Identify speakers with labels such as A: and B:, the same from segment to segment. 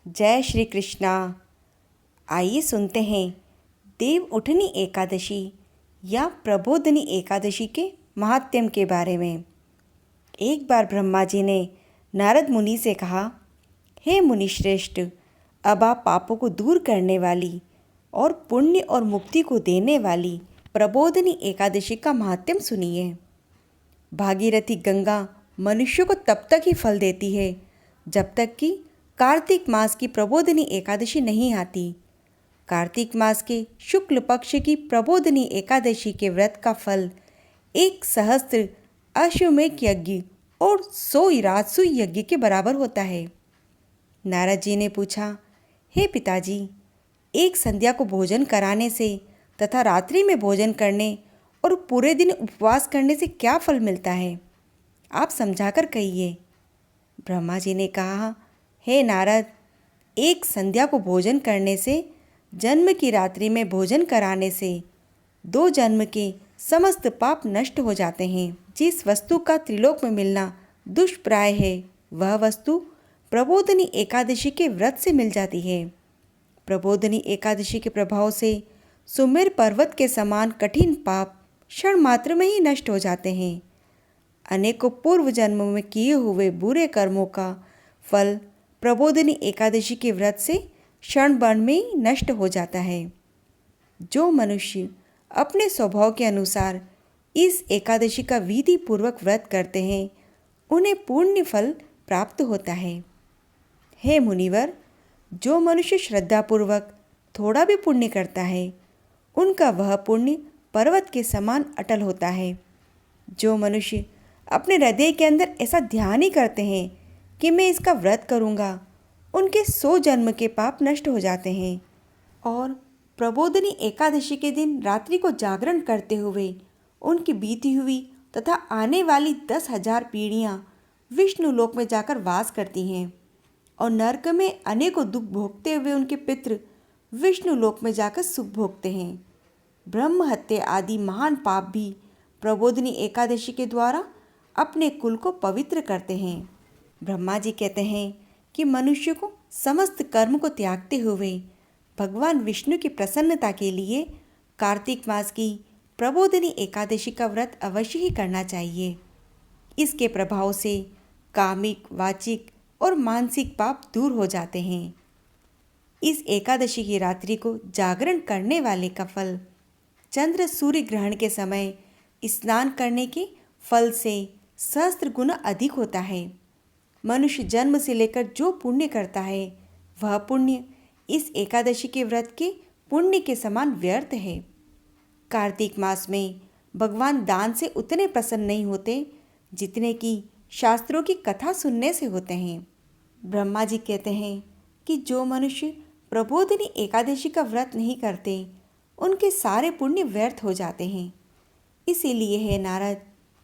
A: जय श्री कृष्णा। आइए सुनते हैं देव उठनी एकादशी या प्रबोधनी एकादशी के महात्म्य के बारे में। एक बार ब्रह्मा जी ने नारद मुनि से कहा, हे मुनिश्रेष्ठ, अब आप पापों को दूर करने वाली और पुण्य और मुक्ति को देने वाली प्रबोधनी एकादशी का महात्म्य सुनिए। भागीरथी गंगा मनुष्य को तब तक ही फल देती है जब तक कि कार्तिक मास की प्रबोधनी एकादशी नहीं आती। कार्तिक मास के शुक्ल पक्ष की प्रबोधनी एकादशी के व्रत का फल 1 सहस्त्र अश्वमेध यज्ञ और 100 राजसूय यज्ञ के बराबर होता है। नारद जी ने पूछा, हे पिताजी, एक संध्या को भोजन कराने से तथा रात्रि में भोजन करने और पूरे दिन उपवास करने से क्या फल मिलता है? आप समझाकर कहिए। ब्रह्मा जी ने कहा, हे नारद, एक संध्या को भोजन करने से, जन्म की रात्रि में भोजन कराने से 2 जन्म के समस्त पाप नष्ट हो जाते हैं। जिस वस्तु का त्रिलोक में मिलना दुष्प्राय है, वह वस्तु प्रबोधनी एकादशी के व्रत से मिल जाती है। प्रबोधनी एकादशी के प्रभाव से सुमेर पर्वत के समान कठिन पाप क्षण मात्र में ही नष्ट हो जाते हैं। अनेकों पूर्व जन्मों में किए हुए बुरे कर्मों का फल प्रबोधनी एकादशी के व्रत से क्षण भर में ही नष्ट हो जाता है। जो मनुष्य अपने स्वभाव के अनुसार इस एकादशी का विधि पूर्वक व्रत करते हैं, उन्हें पुण्य फल प्राप्त होता है। हे मुनिवर, जो मनुष्य श्रद्धापूर्वक थोड़ा भी पुण्य करता है, उनका वह पुण्य पर्वत के समान अटल होता है। जो मनुष्य अपने हृदय के अंदर ऐसा ध्यान ही करते हैं कि मैं इसका व्रत करूँगा, उनके 100 जन्म के पाप नष्ट हो जाते हैं। और प्रबोधनी एकादशी के दिन रात्रि को जागरण करते हुए उनकी बीती हुई तथा आने वाली 10,000 पीढ़ियाँ विष्णु लोक में जाकर वास करती हैं और नरक में अनेकों दुख भोगते हुए उनके पितृ विष्णु लोक में जाकर सुख भोगते हैं। ब्रह्म हत्या आदि महान पाप भी प्रबोधनी एकादशी के द्वारा अपने कुल को पवित्र करते हैं। ब्रह्मा जी कहते हैं कि मनुष्य को समस्त कर्म को त्यागते हुए भगवान विष्णु की प्रसन्नता के लिए कार्तिक मास की प्रबोधनी एकादशी का व्रत अवश्य ही करना चाहिए। इसके प्रभाव से कामिक, वाचिक और मानसिक पाप दूर हो जाते हैं। इस एकादशी की रात्रि को जागरण करने वाले का फल चंद्र सूर्य ग्रहण के समय स्नान करने के फल से सहस्त्र गुना अधिक होता है। मनुष्य जन्म से लेकर जो पुण्य करता है, वह पुण्य इस एकादशी के व्रत के पुण्य के समान व्यर्थ है। कार्तिक मास में भगवान दान से उतने प्रसन्न नहीं होते जितने कि शास्त्रों की कथा सुनने से होते हैं। ब्रह्मा जी कहते हैं कि जो मनुष्य प्रबोधनी एकादशी का व्रत नहीं करते, उनके सारे पुण्य व्यर्थ हो जाते हैं। इसीलिए है नारद,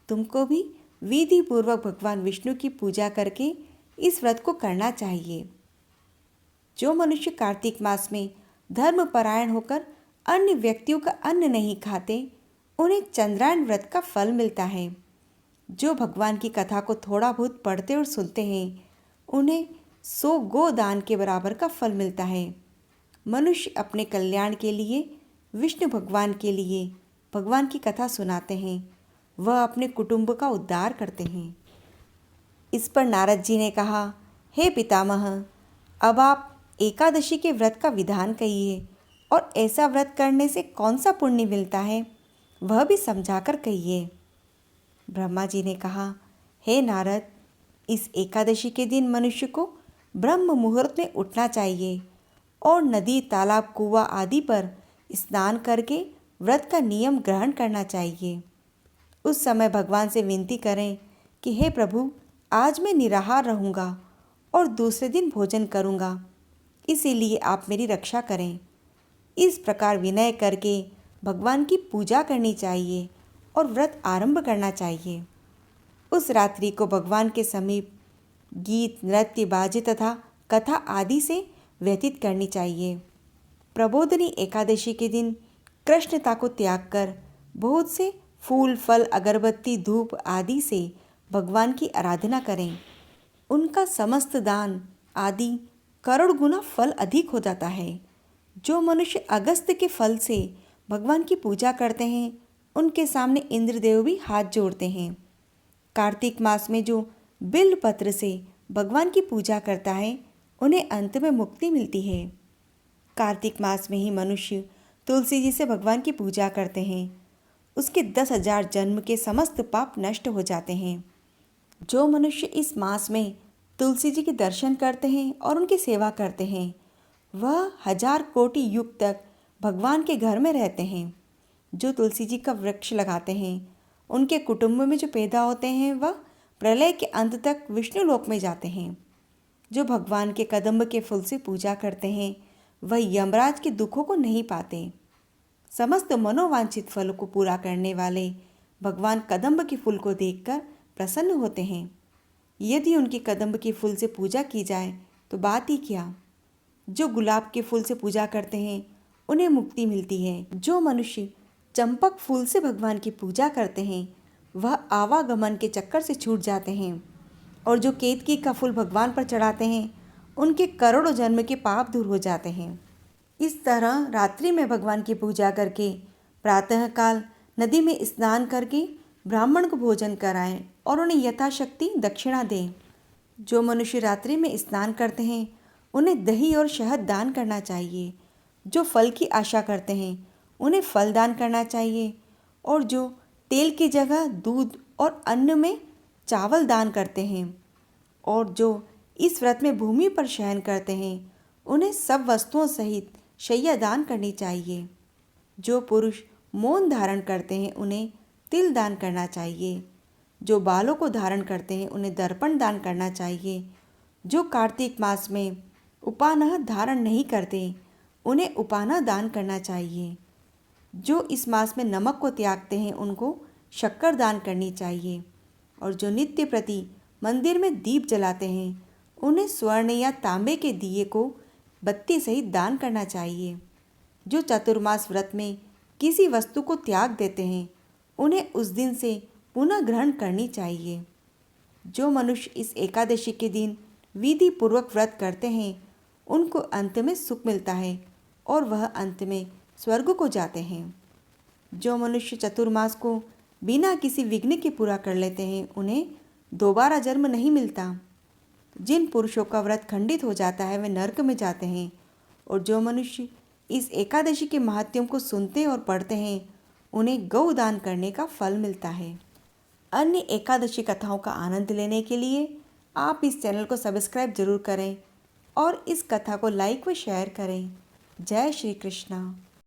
A: तुमको भी विधि पूर्वक भगवान विष्णु की पूजा करके इस व्रत को करना चाहिए। जो मनुष्य कार्तिक मास में धर्मपरायण होकर अन्य व्यक्तियों का अन्न नहीं खाते, उन्हें चंद्रायन व्रत का फल मिलता है। जो भगवान की कथा को थोड़ा बहुत पढ़ते और सुनते हैं, उन्हें 100 गोदान के बराबर का फल मिलता है। मनुष्य अपने कल्याण के लिए विष्णु भगवान के लिए भगवान की कथा सुनाते हैं, वह अपने कुटुंब का उद्धार करते हैं। इस पर नारद जी ने कहा, हे पितामह, अब आप एकादशी के व्रत का विधान कहिए और ऐसा व्रत करने से कौन सा पुण्य मिलता है, वह भी समझाकर कहिए। ब्रह्मा जी ने कहा, हे नारद, इस एकादशी के दिन मनुष्य को ब्रह्म मुहूर्त में उठना चाहिए और नदी, तालाब, कुआं आदि पर स्नान करके व्रत का नियम ग्रहण करना चाहिए। उस समय भगवान से विनती करें कि हे प्रभु, आज मैं निराहार रहूँगा और दूसरे दिन भोजन करूँगा, इसीलिए आप मेरी रक्षा करें। इस प्रकार विनय करके भगवान की पूजा करनी चाहिए और व्रत आरंभ करना चाहिए। उस रात्रि को भगवान के समीप गीत, नृत्य, बाजे तथा कथा आदि से व्यतीत करनी चाहिए। प्रबोधनी एकादशी के दिन कृष्णता को त्याग कर बहुत से फूल, फल, अगरबत्ती, धूप आदि से भगवान की आराधना करें। उनका समस्त दान आदि करोड़ गुना फल अधिक हो जाता है। जो मनुष्य अगस्त के फल से भगवान की पूजा करते हैं, उनके सामने इंद्रदेव भी हाथ जोड़ते हैं। कार्तिक मास में जो बिल्व पत्र से भगवान की पूजा करता है, उन्हें अंत में मुक्ति मिलती है। कार्तिक मास में ही मनुष्य तुलसी जी से भगवान की पूजा करते हैं। उसके 10,000 जन्म के समस्त पाप नष्ट हो जाते हैं। जो मनुष्य इस मास में तुलसी जी के दर्शन करते हैं और उनकी सेवा करते हैं, वह 1000 कोटि युग तक भगवान के घर में रहते हैं। जो तुलसी जी का वृक्ष लगाते हैं, उनके कुटुंब में जो पैदा होते हैं, वह प्रलय के अंत तक विष्णु लोक में जाते हैं। जो भगवान के कदम्ब के फूल से पूजा करते हैं, वह यमराज के दुखों को नहीं पाते। समस्त मनोवांछित फलों को पूरा करने वाले भगवान कदम्ब के फूल को देखकर प्रसन्न होते हैं। यदि उनकी कदम्ब के फूल से पूजा की जाए तो बात ही क्या। जो गुलाब के फूल से पूजा करते हैं, उन्हें मुक्ति मिलती है। जो मनुष्य चंपक फूल से भगवान की पूजा करते हैं, वह आवागमन के चक्कर से छूट जाते हैं। और जो केतकी का फूल भगवान पर चढ़ाते हैं, उनके करोड़ों जन्म के पाप दूर हो जाते हैं। इस तरह रात्रि में भगवान की पूजा करके प्रातःकाल नदी में स्नान करके ब्राह्मण को भोजन कराएं और उन्हें यथाशक्ति दक्षिणा दें। जो मनुष्य रात्रि में स्नान करते हैं, उन्हें दही और शहद दान करना चाहिए। जो फल की आशा करते हैं, उन्हें फल दान करना चाहिए। और जो तेल की जगह दूध और अन्न में चावल दान करते हैं, और जो इस व्रत में भूमि पर शयन करते हैं, उन्हें सब वस्तुओं सहित शैया दान करनी चाहिए। जो पुरुष मौन धारण करते हैं, उन्हें तिल दान करना चाहिए। जो बालों को धारण करते हैं, उन्हें दर्पण दान करना चाहिए। जो कार्तिक मास में उपानह धारण नहीं करते, उन्हें उपानह दान करना चाहिए। जो इस मास में नमक को त्यागते हैं, उनको शक्कर दान करनी चाहिए। और जो नित्य प्रति मंदिर में दीप जलाते हैं, उन्हें स्वर्ण या तांबे के दिए को बत्ती सहित दान करना चाहिए। जो चतुर्मास व्रत में किसी वस्तु को त्याग देते हैं, उन्हें उस दिन से पुनः ग्रहण करनी चाहिए। जो मनुष्य इस एकादशी के दिन विधि पूर्वक व्रत करते हैं, उनको अंत में सुख मिलता है और वह अंत में स्वर्ग को जाते हैं। जो मनुष्य चतुर्मास को बिना किसी विघ्न के पूरा कर लेते हैं, उन्हें दोबारा जन्म नहीं मिलता। जिन पुरुषों का व्रत खंडित हो जाता है, वे नरक में जाते हैं। और जो मनुष्य इस एकादशी के महात्म्य को सुनते और पढ़ते हैं, उन्हें गौ दान करने का फल मिलता है। अन्य एकादशी कथाओं का आनंद लेने के लिए आप इस चैनल को सब्सक्राइब जरूर करें और इस कथा को लाइक व शेयर करें। जय श्री कृष्ण।